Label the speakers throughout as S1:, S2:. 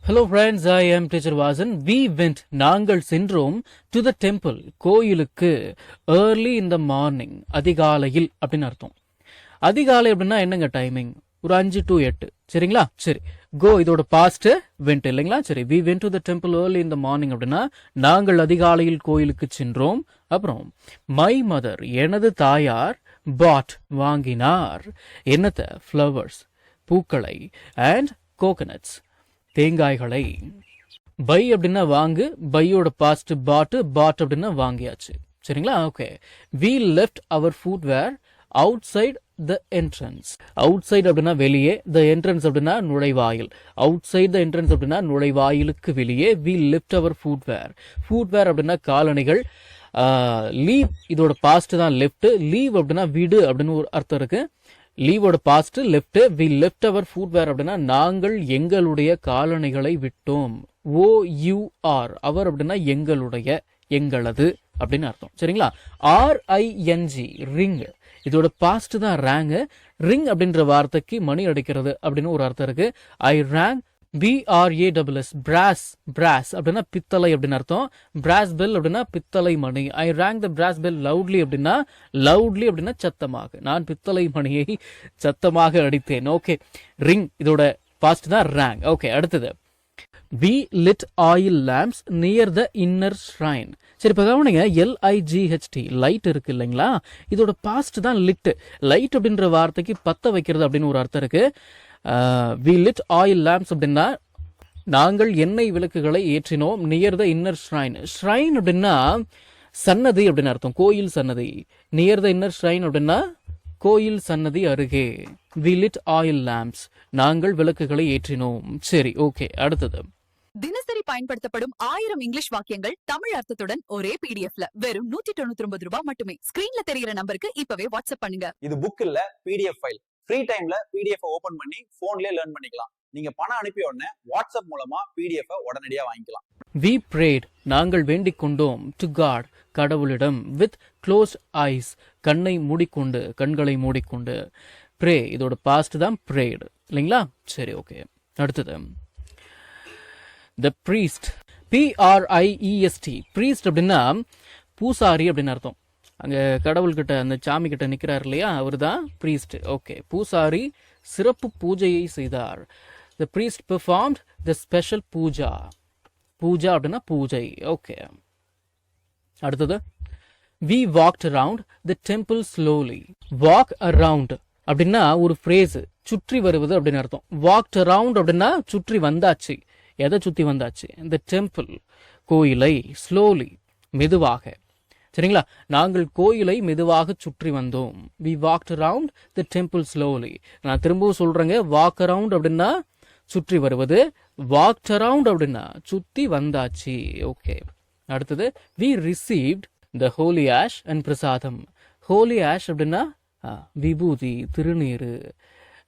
S1: Hello friends, I am teacher Vasan. We went, நாங்கள் சென்றோம் to the temple, கோயிலுக்கு early in the morning, அதிகாலையில் அப்படின்னு அர்த்தம். அதிகாலை அப்படின்னா என்னங்க டைமிங்? ஒரு 5 to 8 சரிங்களா? சரி, go இதோட பாஸ்ட் went இல்லைங்களா? சரி, we went to the temple early in the morning அப்படின்னா நாங்கள் அதிகாலையில் கோயிலுக்கு சென்றோம். அப்புறம் my mother, எனது தாயார் bought, வாங்கினார் என்னத்த? flowers, பூக்களை and coconuts, தேங்காய்களை. பை அப்படின்னா வாங்கு, பையோட பாஸ்ட் பாட், பாட் அப்படின்னா வாங்கியாச்சு சரிங்களா? Okay, we left our footwear outside the entrance. outside அப்படின்னா வெளியே, the entrance அப்படின்னா நுழைவாயில். outside the entrance அப்படின்னா நுழைவாயிலுக்கு வெளியே. we left our footwear. footwear அப்படின்னா காலணிகள். லீவ் இதோட பாஸ்ட் தான் லெஃப்ட். லீவ் அப்படின்னா விடு அப்படின்னு ஒரு அர்த்தம் இருக்கு. லீவோட past left. We left our footwear அப்படின்னா நாங்கள் எங்களுடைய காலணிகளை விட்டோம். ஓ யூ ஆர், அவர் அப்படின்னா எங்களுடைய, எங்களது அப்படின்னு அர்த்தம் சரிங்களா? RING, ரிங், இதோட பாஸ்ட் தான் ரேங். ரிங் அப்படின்ற வார்த்தைக்கு மணி அடிக்கிறது அப்படின்னு ஒரு அர்த்தம் இருக்கு. ஐ ரேங் BRASS, brass, brass அப்படின்னா பித்தளை அப்படின்னு அர்த்தம். brass bell அப்படின்னா பித்தளை மணி. I rang the brass bell loudly அப்படின்னா loudly அப்படின்னா சத்தமாக. நான் பித்தளை மணியை சத்தமாக அடித்தேன். ஓகே, ரிங் இதோட பாஸ்ட் தான் rang. ஓகே, அடுத்தது we lit oil lamps near the inner shrine. சரி, இப்போ கவனிங்க, LIGHT, லைட் இருக்கு இல்லைங்களா? இதோட பாஸ்ட் தான் லிட். லைட் அப்படின்ற வார்த்தைக்கு பத்த வைக்கிறது அப்படின்னு ஒரு அர்த்தம் இருக்கு. we lit oil lamps அப்படின்னா நாங்கள் எண்ணெய் விளக்குகளை ஏற்றினோம். Near the inner shrine. Shrine அப்படின்னா சன்னதி அப்படின்னு அர்த்தம், கோயில் சன்னதி. நியர் த இன்னர் ஷ்ரைன் அப்படின்னா கோயில் சன்னதி அருகே. we lit oil lamps, நாங்கள் விளக்குகளை ஏற்றினோம். சரி, ஓகே, அடுத்தது
S2: தினசரி பயன்படுத்தப்படும் 1000 இங்கிலீஷ் வாக்கியங்கள் தமிழ் அர்த்தத்துடன் ஒரே பிடிஎஃப்ல வெறும் 199 ரூபாய் மட்டுமே. ஸ்கிரீன்ல தெரிகிற நம்பருக்கு இப்பவே வாட்ஸ்அப் பண்ணுங்க.
S3: இது புக் இல்ல, PDF ஃபைல். ஃப்ரீ டைம்ல PDF ஓபன் பண்ணி போன்லயே லேர்ன் பண்ணிக்கலாம். நீங்க பணம் அனுப்பிய உடனே வாட்ஸ்அப் மூலமா PDF உடனடியா வாங்கிக்கலாம்.
S1: we prayed, நாங்கள் வேண்டிக் கொண்டோம். to God, கடவுளிடம். with closed eyes, கண்ணை மூடிக்கொண்டு, கண்களை மூடிக்கொண்டு. pray இதோட பாஸ்ட் தான் prayed இல்லைங்களா? சரி, ஓகே, அடுத்தது the priest, PRIEST, priest அப்படின்னா பூசாரி அப்படின்னு அர்த்தம். அங்க கடவுள்கிட்ட, அந்த சாமி கிட்ட நிக்கிறார் இல்லையா, அவர் தான் பிரீஸ்ட். ஓகே, பூசாரி சிறப்பு பூஜையை செய்தார். the priest performed the special Pooja. Pooja அப்படின்னா பூஜை. ஓகே, அடுத்தது we walked around the temple slowly. walk around அப்படின்னா ஒரு ஃப்ரேஸ், சுற்றி வருவது அப்படின்னு அர்த்தம். walked around அப்படின்னா சுற்றி வந்தாச்சு. எதை சுத்தி வந்தாச்சு? the temple, கோயிலை. slowly, மெதுவாக சரிங்களா? நாங்கள் கோயிலை மெதுவாக சுற்றி வந்தோம். we walked around the temple slowly. நான் திரும்பவும் சொல்றேங்க, walk around அப்படின்னா சுற்றி வருவது, walked around அப்படின்னா சுத்தி வந்தாச்சு. ஓகே, அடுத்தது we received the holy ash and பிரசாதம். holy ash அப்படின்னா விபூதி, திருநீரு,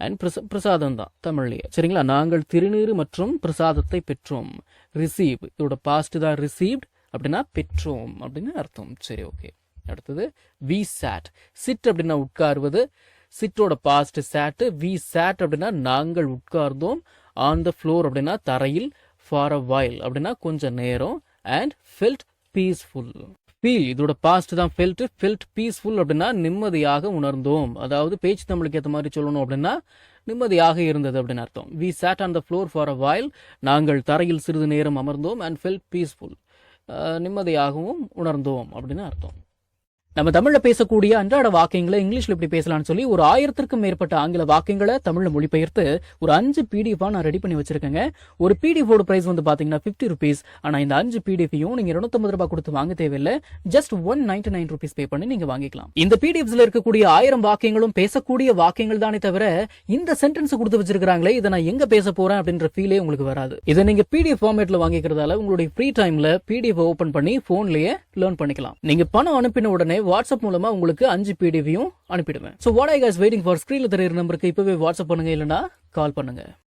S1: அண்ட் பிரசாதம் தான் தமிழ்லயே சரிங்களா? நாங்கள் திருநீரு மற்றும் பிரசாதத்தை பெற்றோம். ரிசீவ் இதோட பாஸ்ட் தான் ரிசீவ்ட் அப்படின்னா பெற்றோம் அப்படின்னு அர்த்தம். சரி, ஓகே, அடுத்தது we sat, சிட் அப்படின்னா உட்கார்வது. சிட்டோட பாஸ்ட் sat. we sat அப்படின்னா நாங்கள் உட்கார்ந்தோம். on the floor அப்படின்னா தரையில். for a while அப்படின்னா கொஞ்ச நேரம். and felt peaceful, feel இதோட பாஸ்ட் தான் felt. felt peaceful அப்படின்னா நிம்மதியாக உணர்ந்தோம். அதாவது பேச்சு தமிழுக்கு ஏற்ற மாதிரி சொல்லணும் அப்படின்னா நிம்மதியாக இருந்தது அப்படின்னு அர்த்தம். we sat on the floor for a while, நாங்கள் தரையில் சிறிது நேரம் அமர்ந்தோம். and felt peaceful, நிம்மதியாகவும் உணர்ந்தோம் அப்படின்னு அர்த்தம். நம்ம தமிழ்ல பேசக்கூடிய அன்றாட வாக்கியங்களை இங்கிலீஷ்ல எப்படி பேசலாம்னு சொல்லி ஒரு 1000க்கும் மேற்பட்ட ஆங்கில வாக்கியங்களை தமிழ்ல மொழிபெயர்த்து ஒரு 5 PDF நான் ரெடி பண்ணி வச்சிருக்கேங்க. ஒரு PDF ஓட பிரைஸ் வந்து பாத்தீங்கன்னா 50 rupees. ஆனா இந்த 5 PDFையும் நீங்க 250 ரூபாய் கொடுத்து வாங்க தேவையில்லை. ஜஸ்ட் 199 rupees பே பண்ணி நீங்க வாங்கிக்கலாம். இந்த PDFஸ்ல இருக்கக்கூடிய 1000 வாக்கியங்களும் பேசக்கூடிய வாக்கியங்கள் தானே தவிர இந்த சென்டென்ஸ் கொடுத்து வச்சிருக்காங்களே, இதை நான் எங்க பேச போறேன் அப்படின்ற ஃபீலே உங்களுக்கு வராது. இதை நீங்க PDF ஃபார்மேட்ல வாங்கிக்கிறதால உங்களுடைய ஃப்ரீ டைம்ல PDF ஓபன் பண்ணி போன்லயே லேர்ன் பண்ணிக்கலாம். நீங்க பணம் அனுப்பின உடனே வாட்ஸ்அப் மூலமா உங்களுக்கு 5 PDFையும் அனுப்பிடுவேன். So what are you guys waiting for? ஸ்கிரீன்ல தெரியுற நம்பருக்கு இப்பவே வாட்ஸ்அப் பண்ணுங்க, இல்லனா கால் பண்ணுங்க.